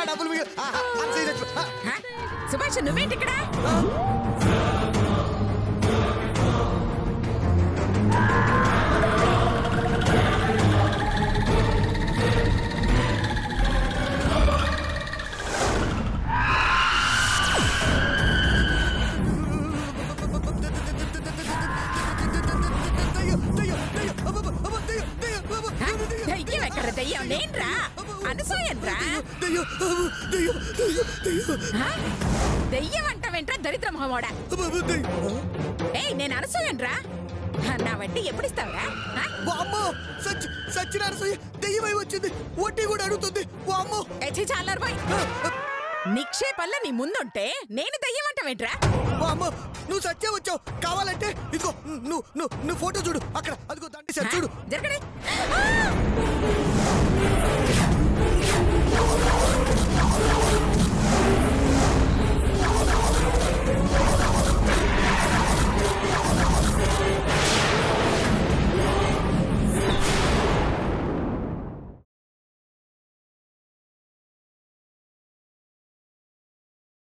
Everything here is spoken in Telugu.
నా డబ్బులు సుభాష్ నువ్వేంటి ఇక్కడ? దయ్యం ఎక్కడ? దయ్యం నేన్రా, అనసూయన్రా. దయ్యం అంటావేంట్రా దరిద్ర మొహమోడా? ఏయ్ నేను అనసూయన్రా. నా వడ్డీ ఎప్పుడు ఇస్తావా? సచ్చిన అనసూయ దయ్యమై వచ్చింది, వడ్డీ కూడా అడుగుతుంది. చాలరు బాయ్, నిక్షేపంలో నీ ముందుంటే నేను దయ్యం అంటావేంట్రా? నువ్వు సచ్చే వచ్చావు. కావాలంటే ఇదిగో నువ్వు ఫోటో చూడు, అక్కడ అదిగో దండి సార్ చూడు. జరగడే.